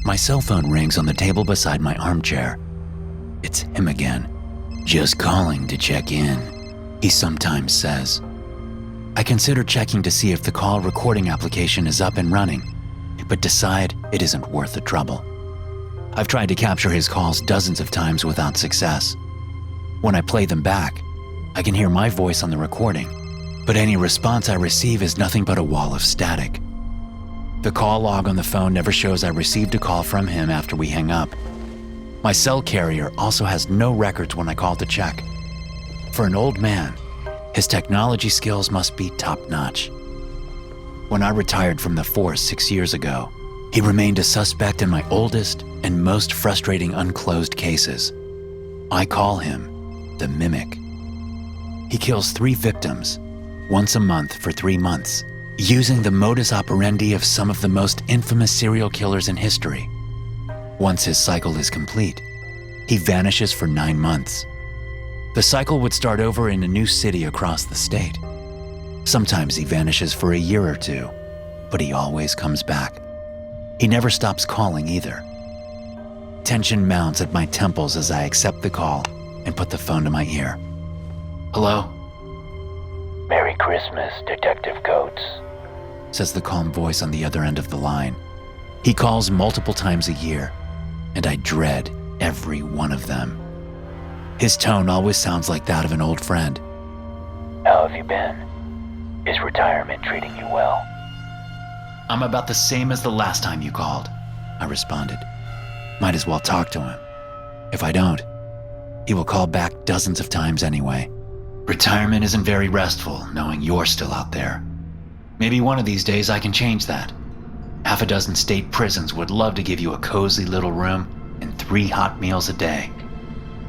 My cell phone rings on the table beside my armchair. It's him again. "Just calling to check in," he sometimes says. I consider checking to see if the call recording application is up and running, but decide it isn't worth the trouble. I've tried to capture his calls dozens of times without success. When I play them back, I can hear my voice on the recording, but any response I receive is nothing but a wall of static. The call log on the phone never shows I received a call from him after we hang up. My cell carrier also has no records when I call to check. For an old man, his technology skills must be top-notch. When I retired from the force 6 years ago, he remained a suspect in my oldest and most frustrating unclosed cases. I call him the Mimic. He kills 3 victims, once a month for 3 months, using the modus operandi of some of the most infamous serial killers in history. Once his cycle is complete, he vanishes for 9 months. The cycle would start over in a new city across the state. Sometimes he vanishes for a year or 2, but he always comes back. He never stops calling either. Tension mounts at my temples as I accept the call and put the phone to my ear. "Hello?" "Merry Christmas, Detective Coates," says the calm voice on the other end of the line. He calls multiple times a year, and I dread every one of them. His tone always sounds like that of an old friend. "How have you been? Is retirement treating you well?" "I'm about the same as the last time you called," I responded. Might as well talk to him. If I don't, he will call back dozens of times anyway. Retirement isn't very restful, knowing you're still out there. Maybe one of these days I can change that. 6 state prisons would love to give you a cozy little room and 3 hot meals a day.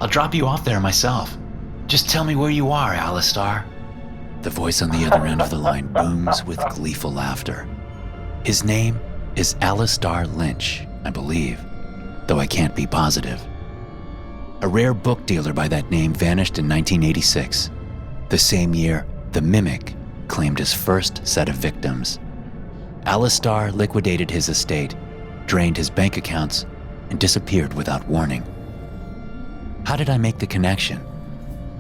I'll drop you off there myself. Just tell me where you are, Alistar. The voice on the other end of the line booms with gleeful laughter. His name is Alistar Lynch, I believe, though I can't be positive. A rare book dealer by that name vanished in 1986, the same year the Mimic claimed his first set of victims. Alistar liquidated his estate, drained his bank accounts, and disappeared without warning. How did I make the connection?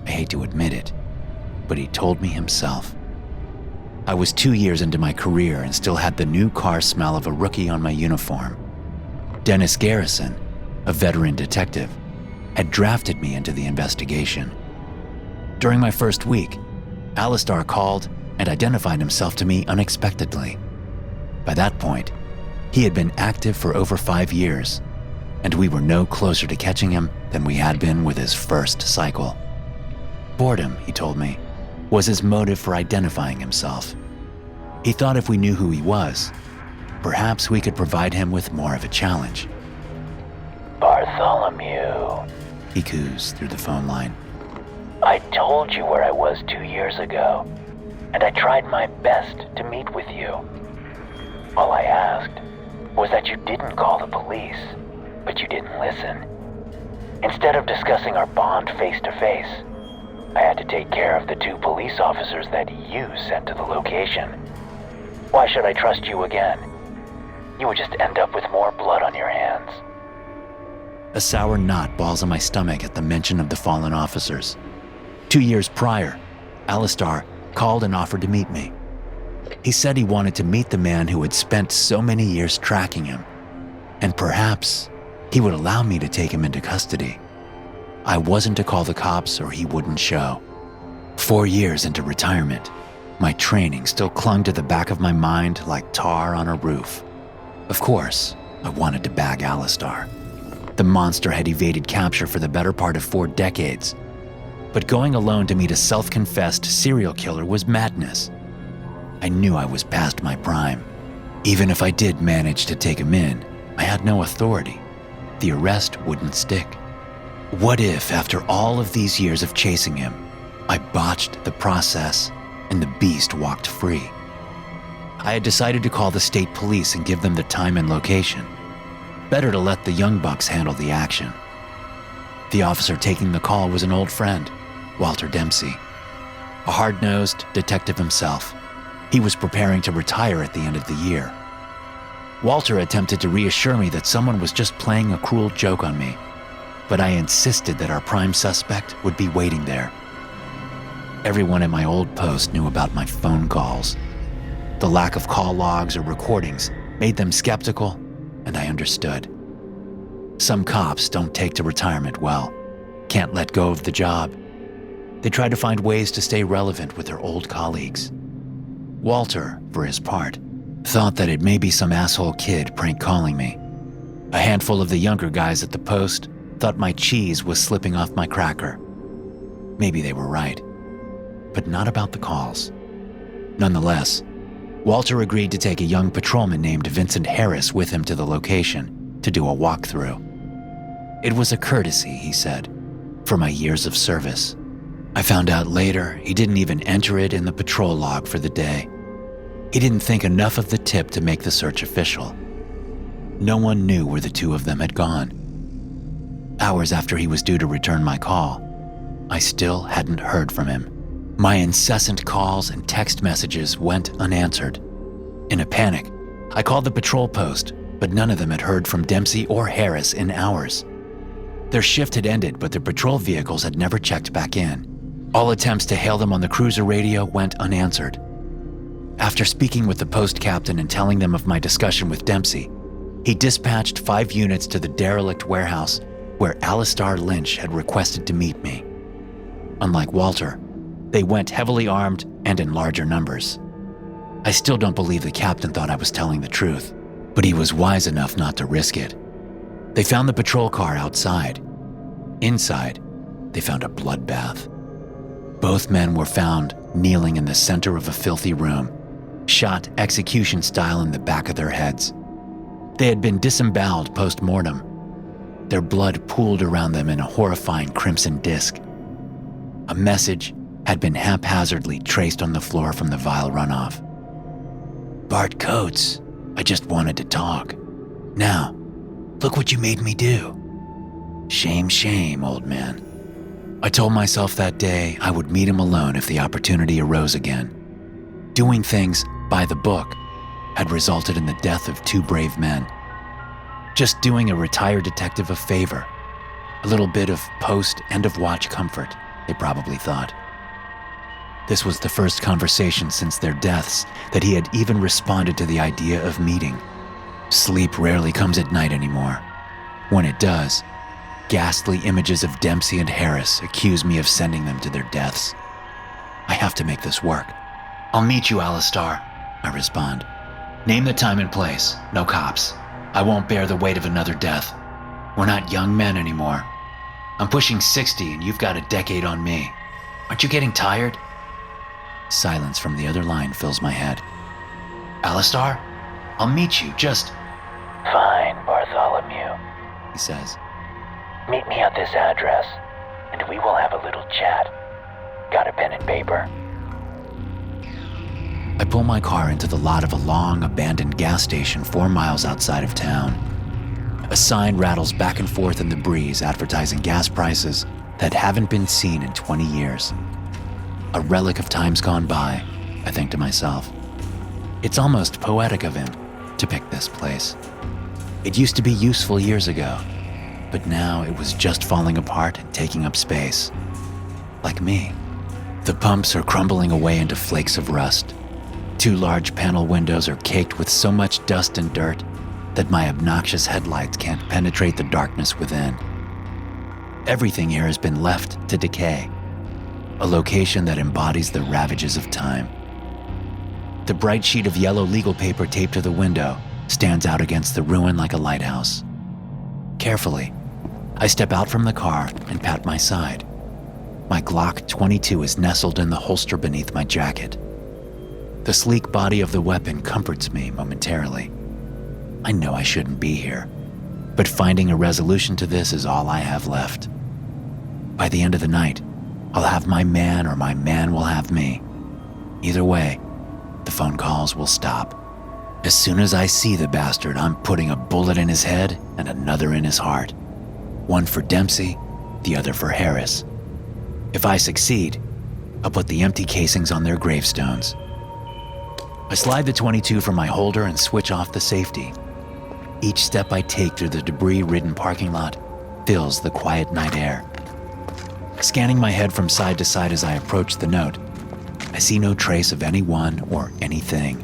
I hate to admit it, but he told me himself. I was 2 years into my career and still had the new car smell of a rookie on my uniform. Dennis Garrison, a veteran detective, had drafted me into the investigation. During my first week, Alistar called and identified himself to me unexpectedly. By that point, he had been active for over 5 years, and we were no closer to catching him than we had been with his first cycle. Boredom, he told me, was his motive for identifying himself. He thought if we knew who he was, perhaps we could provide him with more of a challenge. "Bartholomew," he coos through the phone line. "I told you where I was 2 years ago, and I tried my best to meet with you. All I asked was that you didn't call the police, but you didn't listen. Instead of discussing our bond face-to-face, I had to take care of the 2 police officers that you sent to the location. Why should I trust you again? You would just end up with more blood on your hands." A sour knot balls in my stomach at the mention of the fallen officers. 2 years prior, Alistar called and offered to meet me. He said he wanted to meet the man who had spent so many years tracking him, and perhaps he would allow me to take him into custody. I wasn't to call the cops or he wouldn't show. 4 years into retirement, my training still clung to the back of my mind like tar on a roof. Of course, I wanted to bag Alistar. The monster had evaded capture for the better part of 4 decades, but going alone to meet a self-confessed serial killer was madness. I knew I was past my prime. Even if I did manage to take him in, I had no authority. The arrest wouldn't stick. What if, after all of these years of chasing him, I botched the process and the beast walked free? I had decided to call the state police and give them the time and location. Better to let the young bucks handle the action. The officer taking the call was an old friend, Walter Dempsey, a hard-nosed detective himself. He was preparing to retire at the end of the year. Walter attempted to reassure me that someone was just playing a cruel joke on me, but I insisted that our prime suspect would be waiting there. Everyone at my old post knew about my phone calls. The lack of call logs or recordings made them skeptical, and I understood. Some cops don't take to retirement well, can't let go of the job. They try to find ways to stay relevant with their old colleagues. Walter, for his part, thought that it may be some asshole kid prank calling me. A handful of the younger guys at the post thought my cheese was slipping off my cracker. Maybe they were right, but not about the calls. Nonetheless, Walter agreed to take a young patrolman named Vincent Harris with him to the location to do a walkthrough. It was a courtesy, he said, for my years of service. I found out later he didn't even enter it in the patrol log for the day. He didn't think enough of the tip to make the search official. No one knew where the two of them had gone. Hours after he was due to return my call, I still hadn't heard from him. My incessant calls and text messages went unanswered. In a panic, I called the patrol post, but none of them had heard from Dempsey or Harris in hours. Their shift had ended, but their patrol vehicles had never checked back in. All attempts to hail them on the cruiser radio went unanswered. After speaking with the post captain and telling them of my discussion with Dempsey, he dispatched 5 units to the derelict warehouse where Alistair Lynch had requested to meet me. Unlike Walter, they went heavily armed and in larger numbers. I still don't believe the captain thought I was telling the truth, but he was wise enough not to risk it. They found the patrol car outside. Inside, they found a bloodbath. Both men were found kneeling in the center of a filthy room, shot execution style in the back of their heads. They had been disemboweled post-mortem. Their blood pooled around them in a horrifying crimson disk. A message had been haphazardly traced on the floor from the vile runoff. "Bart Coates, I just wanted to talk. Now, look what you made me do. Shame, shame, old man." I told myself that day I would meet him alone if the opportunity arose again. Doing things by the book had resulted in the death of 2 brave men. Just doing a retired detective a favor, a little bit of post-end-of-watch comfort, they probably thought. This was the first conversation since their deaths that he had even responded to the idea of meeting. Sleep rarely comes at night anymore. When it does, ghastly images of Dempsey and Harris accuse me of sending them to their deaths. I have to make this work. "I'll meet you, Alistair," I respond. "Name the time and place, no cops. I won't bear the weight of another death. We're not young men anymore. I'm pushing 60 and you've got a decade on me. Aren't you getting tired?" Silence from the other line fills my head. "Alistair, I'll meet you, just..." Fine, Bartholomew, he says. "Meet me at this address, and we will have a little chat. Got a pen and paper?" I pull my car into the lot of a long, abandoned gas station 4 miles outside of town. A sign rattles back and forth in the breeze advertising gas prices that haven't been seen in 20 years. A relic of times gone by, I think to myself. It's almost poetic of him to pick this place. It used to be useful years ago, but now it was just falling apart and taking up space. Like me. The pumps are crumbling away into flakes of rust. 2 large panel windows are caked with so much dust and dirt that my obnoxious headlights can't penetrate the darkness within. Everything here has been left to decay, a location that embodies the ravages of time. The bright sheet of yellow legal paper taped to the window stands out against the ruin like a lighthouse. Carefully, I step out from the car and pat my side. My Glock 22 is nestled in the holster beneath my jacket. The sleek body of the weapon comforts me momentarily. I know I shouldn't be here, but finding a resolution to this is all I have left. By the end of the night, I'll have my man or my man will have me. Either way, the phone calls will stop. As soon as I see the bastard, I'm putting a bullet in his head and another in his heart. One for Dempsey, the other for Harris. If I succeed, I'll put the empty casings on their gravestones. I slide the 22 from my holder and switch off the safety, Each step I take through the debris-ridden parking lot fills the quiet night air. Scanning my head from side to side as I approach the note, I see no trace of anyone or anything.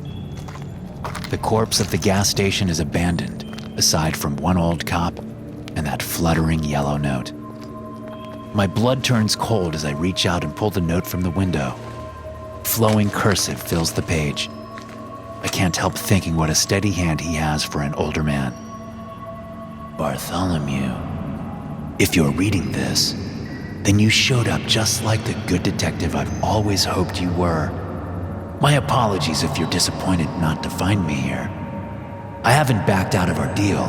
The corpse of the gas station is abandoned, aside from one old cop and that fluttering yellow note. My blood turns cold as I reach out and pull the note from the window. Flowing cursive fills the page. I can't help thinking what a steady hand he has for an older man. Bartholomew, if you're reading this, then you showed up just like the good detective I've always hoped you were. My apologies if you're disappointed not to find me here. I haven't backed out of our deal,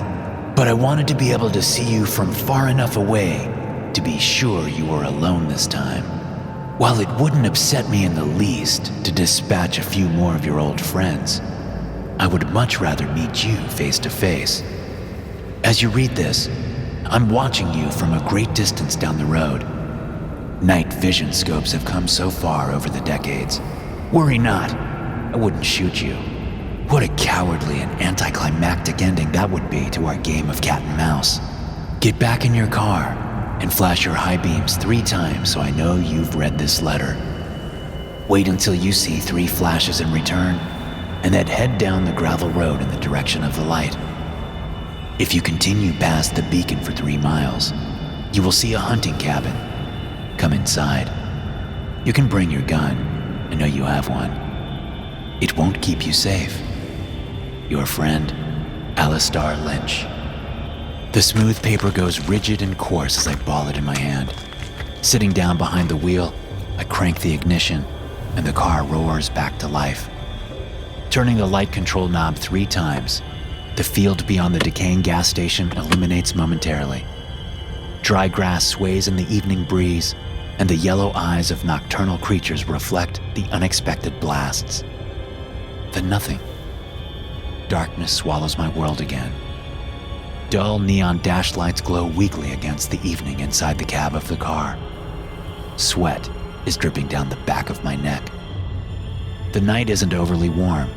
but I wanted to be able to see you from far enough away to be sure you were alone this time. While it wouldn't upset me in the least to dispatch a few more of your old friends, I would much rather meet you face to face. As you read this, I'm watching you from a great distance down the road. Night vision scopes have come so far over the decades. Worry not, I wouldn't shoot you. What a cowardly and anticlimactic ending that would be to our game of cat and mouse. Get back in your car and flash your high beams 3 times so I know you've read this letter. Wait until you see 3 flashes in return, and then head down the gravel road in the direction of the light. If you continue past the beacon for 3 miles, you will see a hunting cabin. Come inside. You can bring your gun. I know you have one. It won't keep you safe. Your friend, Alistair Lynch. The smooth paper goes rigid and coarse as I ball it in my hand. Sitting down behind the wheel, I crank the ignition, and the car roars back to life. Turning the light control knob 3 times, the field beyond the decaying gas station illuminates momentarily. Dry grass sways in the evening breeze, and the yellow eyes of nocturnal creatures reflect the unexpected blasts. Then nothing. Darkness swallows my world again. Dull neon dash lights glow weakly against the evening inside the cab of the car. Sweat is dripping down the back of my neck. The night isn't overly warm,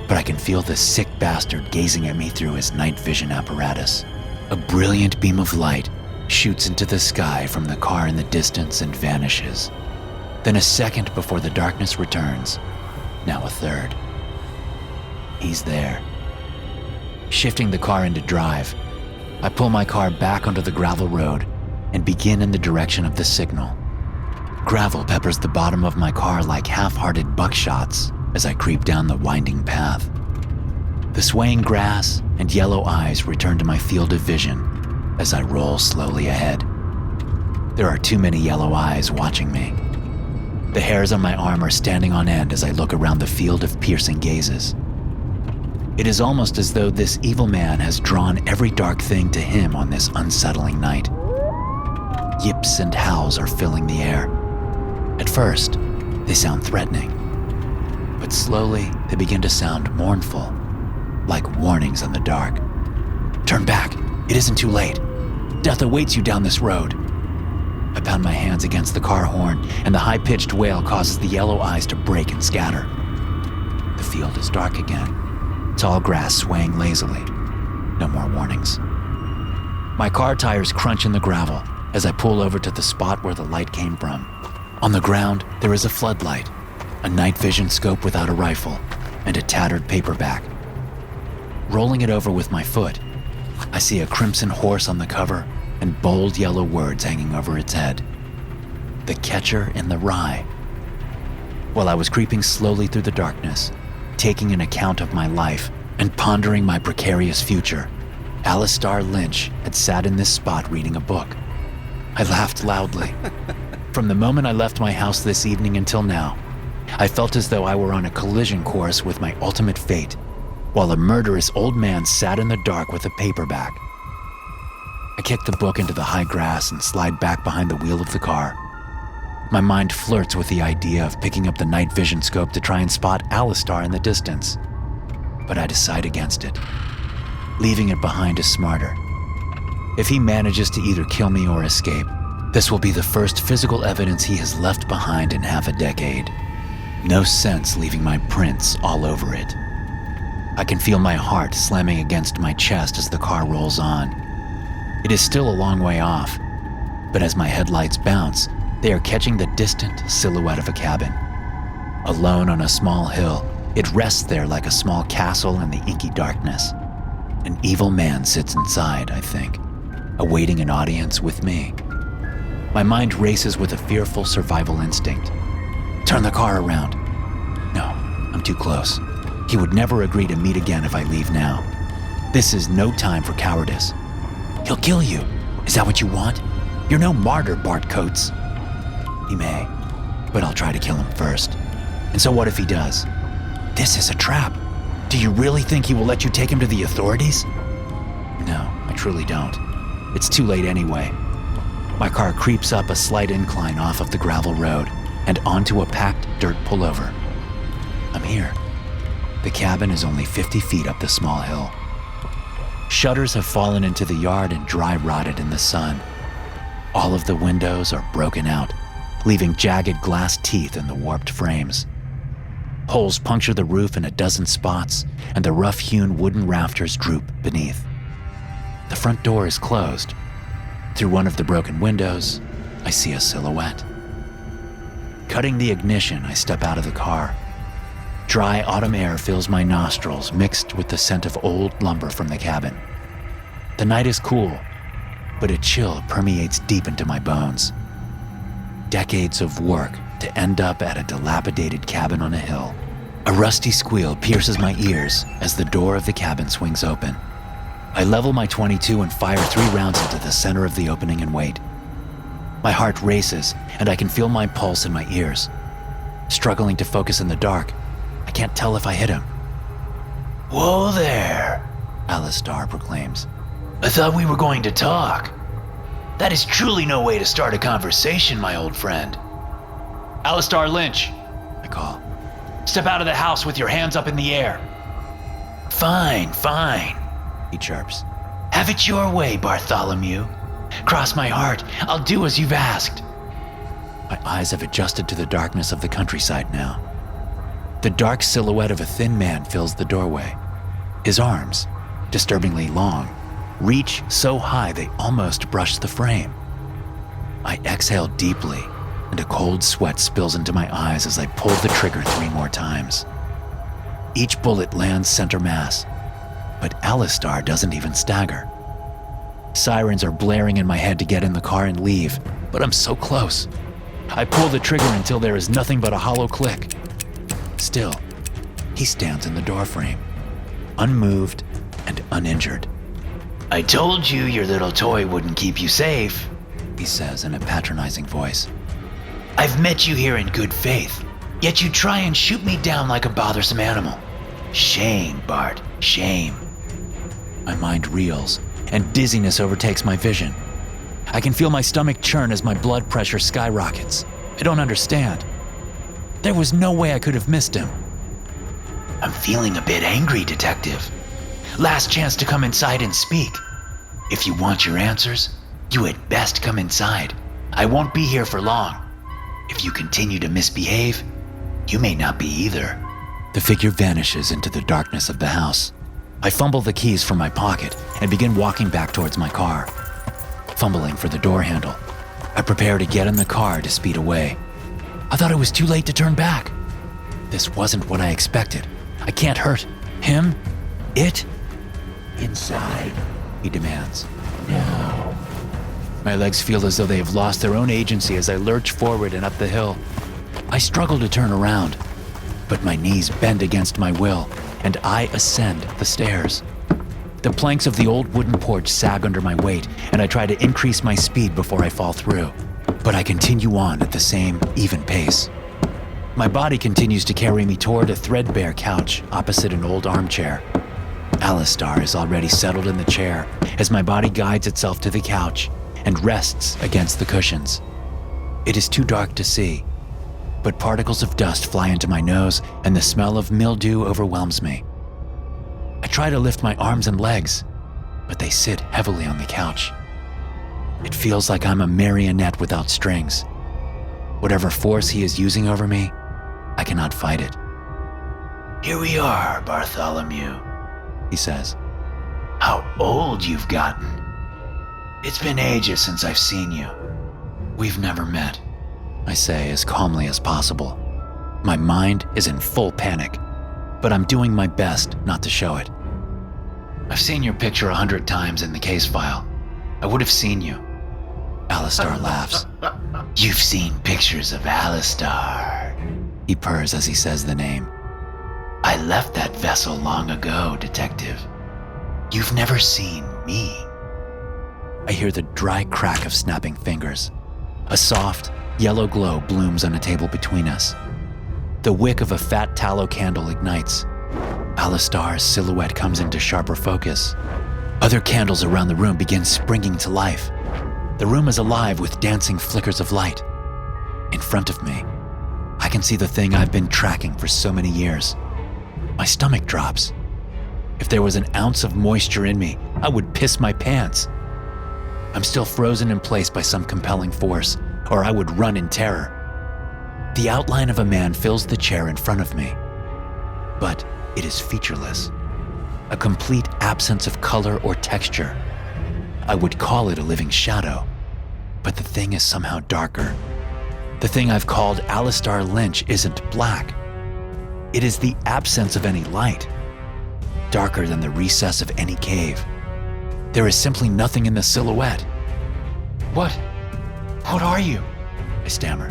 but I can feel the sick bastard gazing at me through his night vision apparatus. A brilliant beam of light shoots into the sky from the car in the distance and vanishes. Then a second before the darkness returns, now a third. He's there. Shifting the car into drive, I pull my car back onto the gravel road and begin in the direction of the signal. Gravel peppers the bottom of my car like half-hearted buckshots as I creep down the winding path. The swaying grass and yellow eyes return to my field of vision as I roll slowly ahead. There are too many yellow eyes watching me. The hairs on my arm are standing on end as I look around the field of piercing gazes. It is almost as though this evil man has drawn every dark thing to him on this unsettling night. Yips and howls are filling the air. At first, they sound threatening, but slowly they begin to sound mournful, like warnings in the dark. Turn back, it isn't too late. Death awaits you down this road. I pound my hands against the car horn, and the high-pitched wail causes the yellow eyes to break and scatter. The field is dark again. Tall grass swaying lazily. No more warnings. My car tires crunch in the gravel as I pull over to the spot where the light came from. On the ground, there is a floodlight, a night vision scope without a rifle, and a tattered paperback. Rolling it over with my foot, I see a crimson horse on the cover and bold yellow words hanging over its head. The Catcher in the Rye. While I was creeping slowly through the darkness, taking an account of my life and pondering my precarious future, Alistair Lynch had sat in this spot reading a book. I laughed loudly. From the moment I left my house this evening until now, I felt as though I were on a collision course with my ultimate fate, while a murderous old man sat in the dark with a paperback. I kick the book into the high grass and slide back behind the wheel of the car. My mind flirts with the idea of picking up the night vision scope to try and spot Alistair in the distance, but I decide against it. Leaving it behind is smarter. If he manages to either kill me or escape, this will be the first physical evidence he has left behind in half a decade. No sense leaving my prints all over it. I can feel my heart slamming against my chest as the car rolls on. It is still a long way off, but as my headlights bounce, they are catching the distant silhouette of a cabin. Alone on a small hill, it rests there like a small castle in the inky darkness. An evil man sits inside, I think, awaiting an audience with me. My mind races with a fearful survival instinct. Turn the car around. No, I'm too close. He would never agree to meet again if I leave now. This is no time for cowardice. He'll kill you. Is that what you want? You're no martyr, Bart Coates. He may, but I'll try to kill him first. And so what if he does? This is a trap. Do you really think he will let you take him to the authorities? No, I truly don't. It's too late anyway. My car creeps up a slight incline off of the gravel road and onto a packed dirt pullover. I'm here. The cabin is only 50 feet up the small hill. Shutters have fallen into the yard and dry rotted in the sun. All of the windows are broken out, leaving jagged glass teeth in the warped frames. Holes puncture the roof in a dozen spots, and the rough-hewn wooden rafters droop beneath. The front door is closed. Through one of the broken windows, I see a silhouette. Cutting the ignition, I step out of the car. Dry autumn air fills my nostrils, mixed with the scent of old lumber from the cabin. The night is cool, but a chill permeates deep into my bones. Decades of work to end up at a dilapidated cabin on a hill. A rusty squeal pierces my ears as the door of the cabin swings open. I level my .22 and fire 3 rounds into the center of the opening and wait. My heart races, and I can feel my pulse in my ears. Struggling to focus in the dark, I can't tell if I hit him. Whoa there, Alistar proclaims. I thought we were going to talk. That is truly no way to start a conversation, my old friend. Alistar Lynch, I call. Step out of the house with your hands up in the air. Fine, He chirps. Have it your way, Bartholomew. Cross my heart, I'll do as you've asked. My eyes have adjusted to the darkness of the countryside now. The dark silhouette of a thin man fills the doorway. His arms, disturbingly long, reach so high they almost brush the frame. I exhale deeply, and a cold sweat spills into my eyes as I pull the trigger 3 more times. Each bullet lands center mass, but Alistar doesn't even stagger. Sirens are blaring in my head to get in the car and leave, but I'm so close. I pull the trigger until there is nothing but a hollow click. Still, he stands in the doorframe, unmoved and uninjured. I told you your little toy wouldn't keep you safe, He says in a patronizing voice. I've met you here in good faith, yet you try and shoot me down like a bothersome animal. Shame, Bart, shame. My mind reels, and dizziness overtakes my vision. I can feel my stomach churn as my blood pressure skyrockets. I don't understand. There was no way I could have missed him. I'm feeling a bit angry, Detective. Last chance to come inside and speak. If you want your answers, you had best come inside. I won't be here for long. If you continue to misbehave, you may not be either. The figure vanishes into the darkness of the house. I fumble the keys from my pocket and begin walking back towards my car. Fumbling for the door handle, I prepare to get in the car to speed away. I thought it was too late to turn back. This wasn't what I expected. I can't hurt him, it. Inside, He demands. now. My legs feel as though they have lost their own agency as I lurch forward and up the hill. I struggle to turn around, but my knees bend against my will, and I ascend the stairs. The planks of the old wooden porch sag under my weight, and I try to increase my speed before I fall through. But I continue on at the same even pace. My body continues to carry me toward a threadbare couch opposite an old armchair. Alistar is already settled in the chair as my body guides itself to the couch and rests against the cushions. It is too dark to see, but particles of dust fly into my nose and the smell of mildew overwhelms me. I try to lift my arms and legs, but they sit heavily on the couch. It feels like I'm a marionette without strings. Whatever force he is using over me, I cannot fight it. Here we are, Bartholomew, he says. How old you've gotten. It's been ages since I've seen you. We've never met, I say as calmly as possible. My mind is in full panic, but I'm doing my best not to show it. I've seen your picture 100 times in the case file. I would have seen you. Alistar laughs. You've seen pictures of Alistar, he purrs as he says the name. I left that vessel long ago, Detective. You've never seen me. I hear the dry crack of snapping fingers. A soft, yellow glow blooms on a table between us. The wick of a fat tallow candle ignites. Alistar's silhouette comes into sharper focus. Other candles around the room begin springing to life. The room is alive with dancing flickers of light. In front of me, I can see the thing I've been tracking for so many years. My stomach drops. If there was an ounce of moisture in me, I would piss my pants. I'm still frozen in place by some compelling force, or I would run in terror. The outline of a man fills the chair in front of me, but it is featureless. A complete absence of color or texture. I would call it a living shadow, but the thing is somehow darker. The thing I've called Alistar Lynch isn't black. It is the absence of any light, darker than the recess of any cave. There is simply nothing in the silhouette. What are you? I stammer.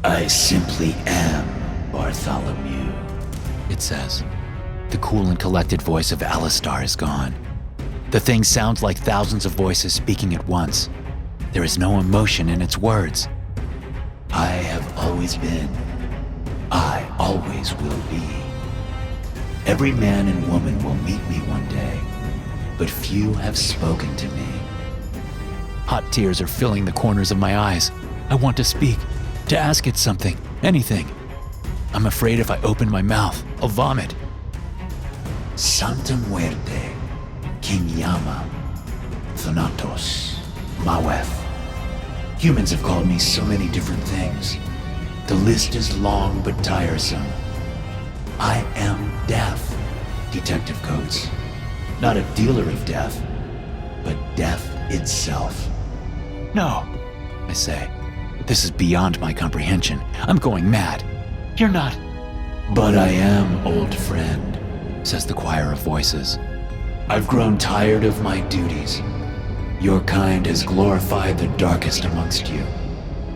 I simply am Bartholomew, it says. The cool and collected voice of Alistar is gone. The thing sounds like thousands of voices speaking at once. There is no emotion in its words. I have always been. I always will be. Every man and woman will meet me one day, but few have spoken to me. Hot tears are filling the corners of my eyes. I want to speak, to ask it something, anything. I'm afraid if I open my mouth, I'll vomit. Santa Muerte, King Yama, Thanatos, Maweth. Humans have called me so many different things. The list is long but tiresome. I am death, Detective Coates. Not a dealer of death, but death itself. No, I say. This is beyond my comprehension. I'm going mad. You're not. But I am, old friend, says the choir of voices. I've grown tired of my duties. Your kind has glorified the darkest amongst you.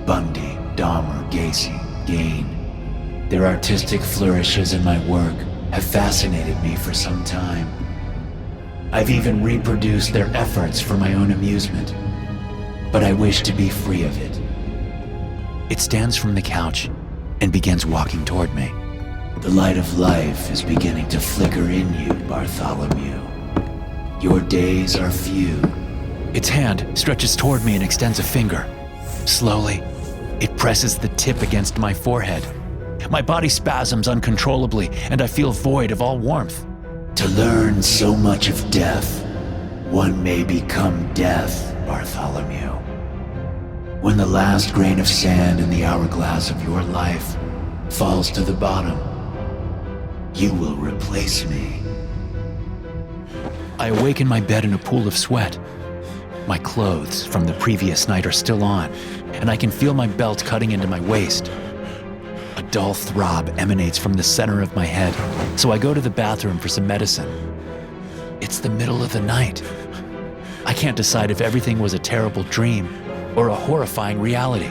Bundy, Dahmer, Gacy, Gain. Their artistic flourishes in my work have fascinated me for some time. I've even reproduced their efforts for my own amusement, but I wish to be free of it. It stands from the couch and begins walking toward me. The light of life is beginning to flicker in you, Bartholomew. Your days are few. Its hand stretches toward me and extends a finger. Slowly, it presses the tip against my forehead. My body spasms uncontrollably, and I feel void of all warmth. To learn so much of death, one may become death, Bartholomew. When the last grain of sand in the hourglass of your life falls to the bottom, you will replace me. I awake in my bed in a pool of sweat. My clothes from the previous night are still on, and I can feel my belt cutting into my waist. A dull throb emanates from the center of my head, so I go to the bathroom for some medicine. It's the middle of the night. I can't decide if everything was a terrible dream or a horrifying reality,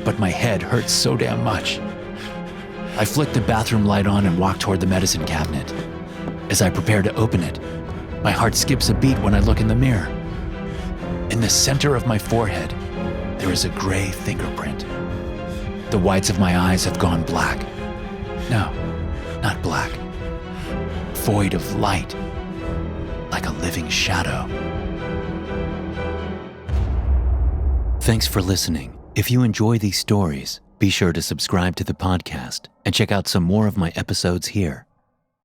but my head hurts so damn much. I flick the bathroom light on and walk toward the medicine cabinet. As I prepare to open it, my heart skips a beat when I look in the mirror. In the center of my forehead, there is a gray fingerprint. The whites of my eyes have gone black. No, not black. Void of light, like a living shadow. Thanks for listening. If you enjoy these stories, be sure to subscribe to the podcast and check out some more of my episodes here.